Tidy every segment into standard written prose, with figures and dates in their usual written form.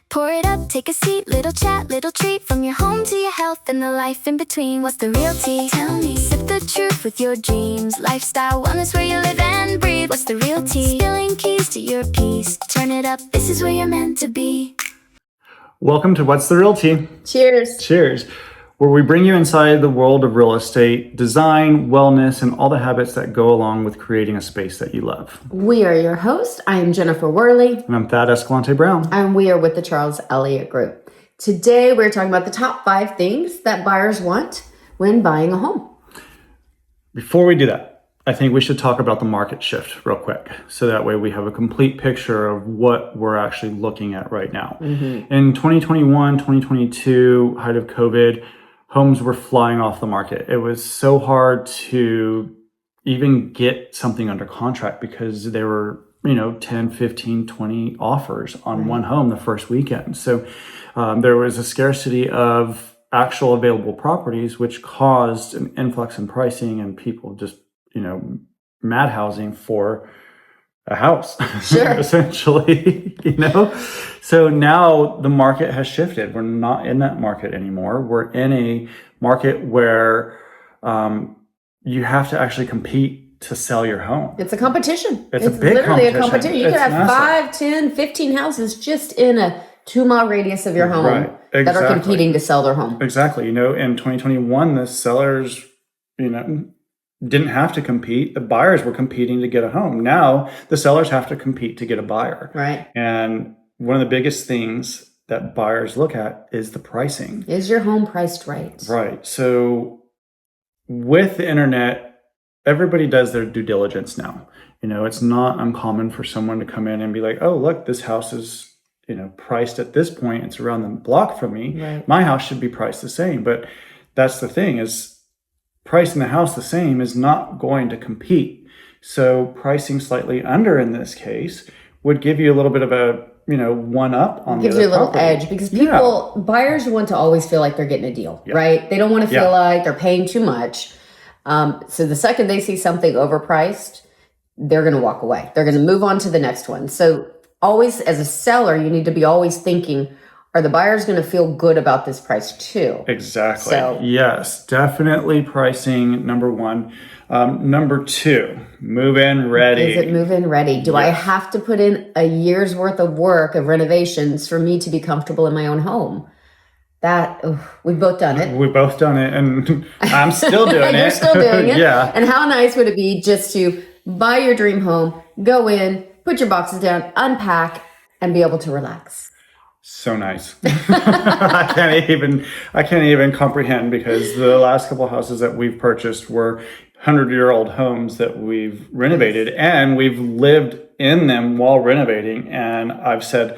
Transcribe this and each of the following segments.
Pour it up, take a seat, little chat, little treat. From your home to your health and the life in between. What's the real tea? Tell me. Sip the truth with your dreams. Lifestyle, wellness, where you live and breathe. What's the real tea? Spilling keys to your peace. Turn it up, this is where you're meant to be. Welcome to What's the Real Tea? Cheers. Cheers. Where we bring you inside the world of real estate, design, wellness, and all the habits that go along with creating a space that you love. We are your hosts. I am Jennifer Worley. And I'm Thad Escalante Brown. And we are with the Charles Elliott Group. Today, we're talking about the top 5 things that buyers want when buying a home. Before we do that, I think we should talk about the market shift real quick. So that way we have a complete picture of what we're actually looking at right now. In 2021, 2022, height of COVID, homes were flying off the market. It was so hard to even get something under contract because there were, 10, 15, 20 offers on one home the first weekend. So there was a scarcity of actual available properties, which caused an influx in pricing and people just, mad housing for a house, Sure. essentially, So now the market has shifted. We're not in that market anymore. We're in a market where you have to actually compete to sell your home. It's a competition. It's a big literally competition. a competition. You It's could have massive. 5, 10, 15 houses just in a 2-mile radius of your home Right, that are exactly. competing to sell their home. Exactly. In 2021, the sellers, didn't have to compete. The buyers were competing to get a home. Now the sellers have to compete to get a buyer. Right. And one of the biggest things that buyers look at is the pricing. Is your home priced right? Right. So with the internet, everybody does their due diligence now. It's not uncommon for someone to come in and be like, oh, look, this house is, priced at this point. It's around the block from me. Right. My house should be priced the same. But that's the thing is pricing the house the same is not going to compete. So pricing slightly under in this case would give you a little bit of a, one up on Gives the you other a little property. edge because buyers want to always feel like they're getting a deal, right? They don't want to feel like they're paying too much. So the second they see something overpriced, they're going to walk away. They're going to move on to the next one. So always as a seller, you need to be always thinking, are the buyers going to feel good about this price too? Exactly. So- Yes, definitely pricing, number one. Number 2, move-in ready. Is it move-in ready? Do I have to put in a year's worth of work of renovations for me to be comfortable in my own home? We've both done it. We've both done it, and I'm still doing it. You're still doing it. Yeah. And how nice would it be just to buy your dream home, go in, put your boxes down, unpack, and be able to relax? So nice. I can't even comprehend because the last couple of houses that we've purchased were 100-year-old homes that we've renovated, and we've lived in them while renovating. And I've said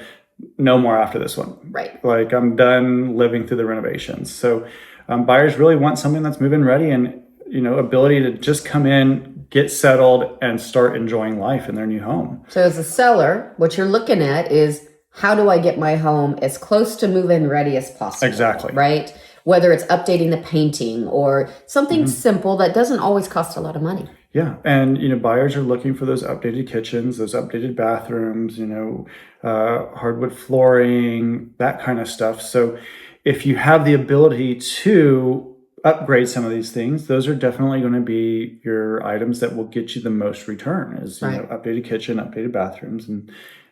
no more after this one. Right. Like I'm done living through the renovations. So buyers really want something that's move-in ready and ability to just come in, get settled, and start enjoying life in their new home. So as a seller, what you're looking at is, how do I get my home as close to move-in ready as possible? Exactly. Right? Whether it's updating the painting or something simple that doesn't always cost a lot of money. Yeah. And, buyers are looking for those updated kitchens, those updated bathrooms, hardwood flooring, that kind of stuff. So if you have the ability to upgrade some of these things, those are definitely going to be your items that will get you the most return is, updated kitchen, updated bathrooms, and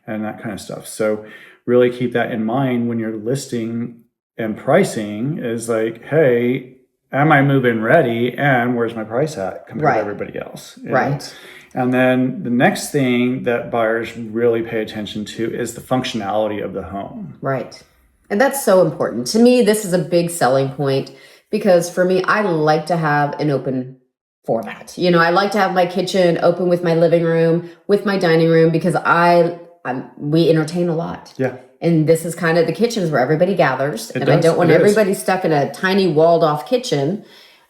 that kind of stuff. So really keep that in mind when you're listing and pricing is like, hey, am I move-in ready? And where's my price at compared to everybody else? Right. And then the next thing that buyers really pay attention to is the functionality of the home. Right. And that's so important. To me, this is a big selling point because for me, I like to have an open format. I like to have my kitchen open with my living room, with my dining room, because we entertain a lot. Yeah. And this is kind of the kitchens where everybody gathers. I don't want It is. everybody stuck in a tiny walled off kitchen.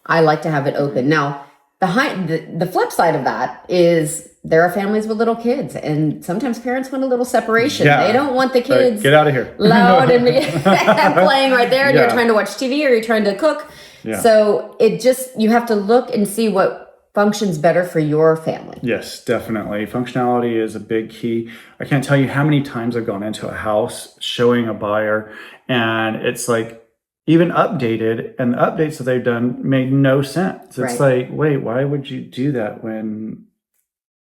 I like to have it open. Now, the flip side of that is there are families with little kids, and sometimes parents want a little separation. Yeah. They don't want the kids Get out of here. loud and playing right there, and Yeah. you're trying to watch TV or you're trying to cook. Yeah. So you have to look and see what functions better for your family. Yes, definitely. Functionality is a big key. I can't tell you how many times I've gone into a house showing a buyer and it's like even updated, and the updates that they've done made no sense. It's like, wait, why would you do that when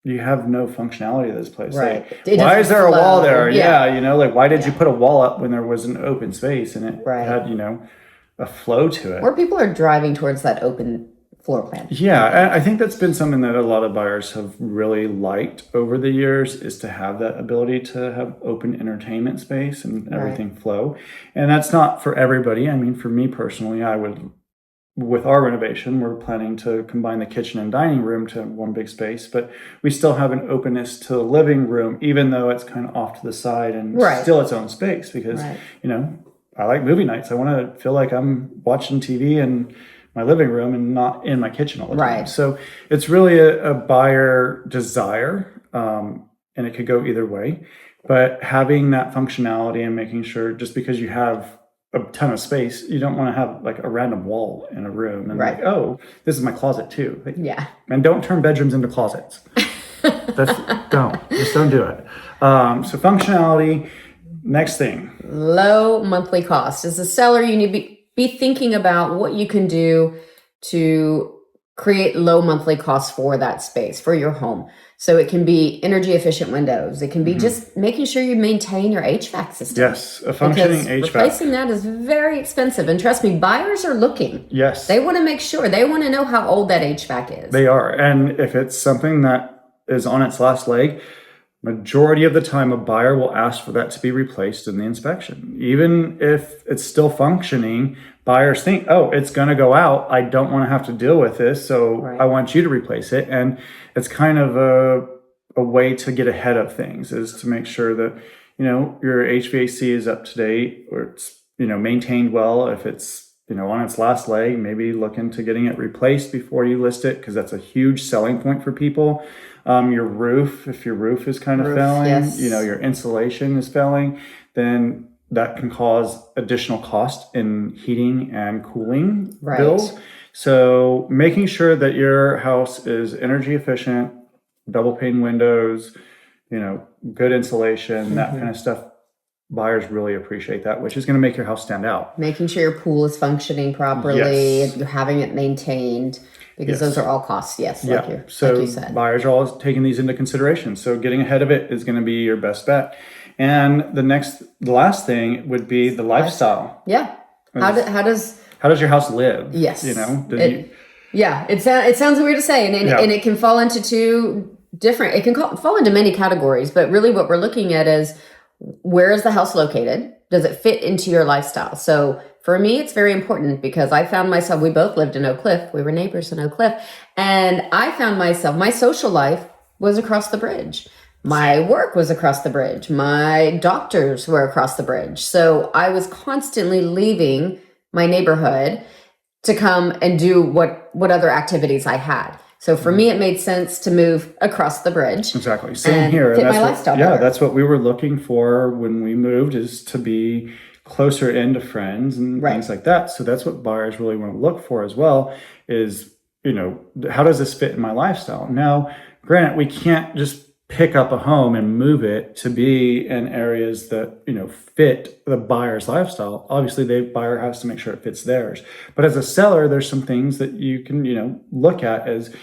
you have no functionality of this place? Right. Like, why is there a wall there? Yeah. Like why did you put a wall up when there was an open space and it Right. had, a flow to it? Or people are driving towards that open floor plan. Yeah, I think that's been something that a lot of buyers have really liked over the years, is to have that ability to have open entertainment space and everything flow. And that's not for everybody. I mean, for me personally, with our renovation, we're planning to combine the kitchen and dining room to one big space, but we still have an openness to the living room, even though it's kind of off to the side and still its own space, because, I like movie nights. I want to feel like I'm watching TV in my living room and not in my kitchen all the time. So it's really a buyer desire, and it could go either way. But having that functionality and making sure, just because you have a ton of space, you don't want to have like a random wall in a room and like, oh, this is my closet too. Like, and don't turn bedrooms into closets. Just don't do it. So functionality. Next thing, low monthly cost. As a seller, you need to be thinking about what you can do to create low monthly costs for that space, for your home. So it can be energy efficient windows. It can be just making sure you maintain your HVAC system. Yes, a functioning HVAC. Replacing that is very expensive. And trust me, buyers are looking. Yes. They want to make sure. They want to know how old that HVAC is. They are. And if it's something that is on its last leg, majority of the time, a buyer will ask for that to be replaced in the inspection. Even if it's still functioning, buyers think, oh, it's going to go out. I don't want to have to deal with this, so I want you to replace it. And it's kind of a way to get ahead of things, is to make sure that, your HVAC is up to date, or it's, maintained well. If it's, on its last leg, maybe look into getting it replaced before you list it, because that's a huge selling point for people. Your roof, if your roof is kind of failing, your insulation is failing, then that can cause additional cost in heating and cooling bills. So making sure that your house is energy efficient, double pane windows, good insulation, that kind of stuff. Buyers really appreciate that, which is going to make your house stand out. Making sure your pool is functioning properly, you're having it maintained. Because those are all costs, like you said. Buyers are always taking these into consideration. So getting ahead of it is going to be your best bet. And the last thing would be the lifestyle. Yeah. How does your house live? Yes. It sounds weird to say, and it can fall into two different. It can fall into many categories. But really, what we're looking at is, where is the house located? Does it fit into your lifestyle? So for me, it's very important, because I found myself, we both lived in Oak Cliff. We were neighbors in Oak Cliff. And I found myself, my social life was across the bridge. My work was across the bridge. My doctors were across the bridge. So I was constantly leaving my neighborhood to come and do what other activities I had. So for me, it made sense to move across the bridge. Exactly. Same here. Fit my lifestyle better. That's what we were looking for when we moved, is to be closer into friends and things like that. So that's what buyers really want to look for as well, is, how does this fit in my lifestyle? Now, granted, we can't just pick up a home and move it to be in areas that, fit the buyer's lifestyle. Obviously, the buyer has to make sure it fits theirs. But as a seller, there's some things that you can, look at as,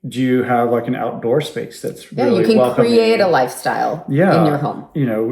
do you have like an outdoor space that's really welcoming? You can create a lifestyle in your home.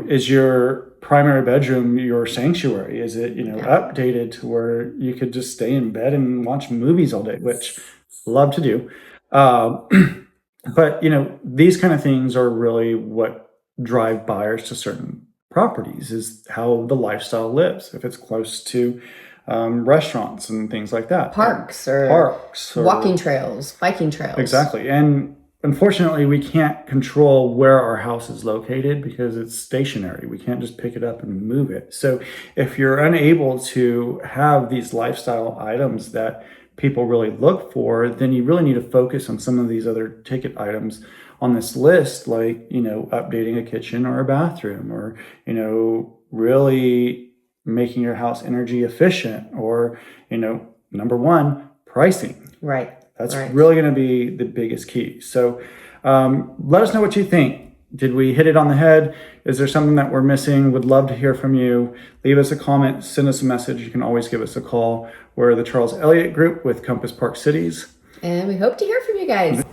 Is your primary bedroom your sanctuary? Is it, updated to where you could just stay in bed and watch movies all day, which I love to do. But, these kind of things are really what drive buyers to certain properties, is how the lifestyle lives. If it's close to restaurants and things like that. Parks or walking trails, biking trails. Exactly. And unfortunately, we can't control where our house is located, because it's stationary. We can't just pick it up and move it. So if you're unable to have these lifestyle items that people really look for, then you really need to focus on some of these other ticket items on this list, like, updating a kitchen or a bathroom, or, really making your house energy efficient, or, number one, pricing. Right. That's Right. really going to be the biggest key. So let us know what you think. Did we hit it on the head? Is there something that we're missing? Would love to hear from you. Leave us a comment, send us a message. You can always give us a call. We're the Charles Elliott Group with Compass Park Cities. And we hope to hear from you guys.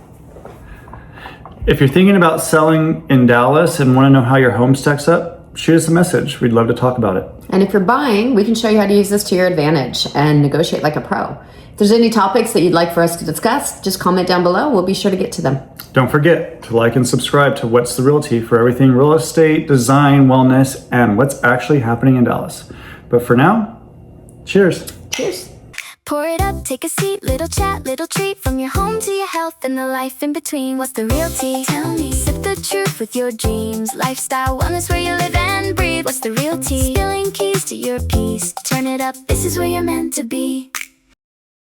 If you're thinking about selling in Dallas and want to know how your home stacks up, shoot us a message. We'd love to talk about it. And if you're buying, we can show you how to use this to your advantage and negotiate like a pro. If there's any topics that you'd like for us to discuss, just comment down below. We'll be sure to get to them. Don't forget to like and subscribe to What's the Realty for everything real estate, design, wellness, and what's actually happening in Dallas. But for now, cheers. Cheers. Pour it up, take a seat, little chat, little treat. From your home to your health and the life in between. What's the realty? Tell me. Sip the truth with your dreams. Lifestyle, wellness, where you live and breathe. What's the realty? Spilling keys to your peace. Turn it up, this is where you're meant to be.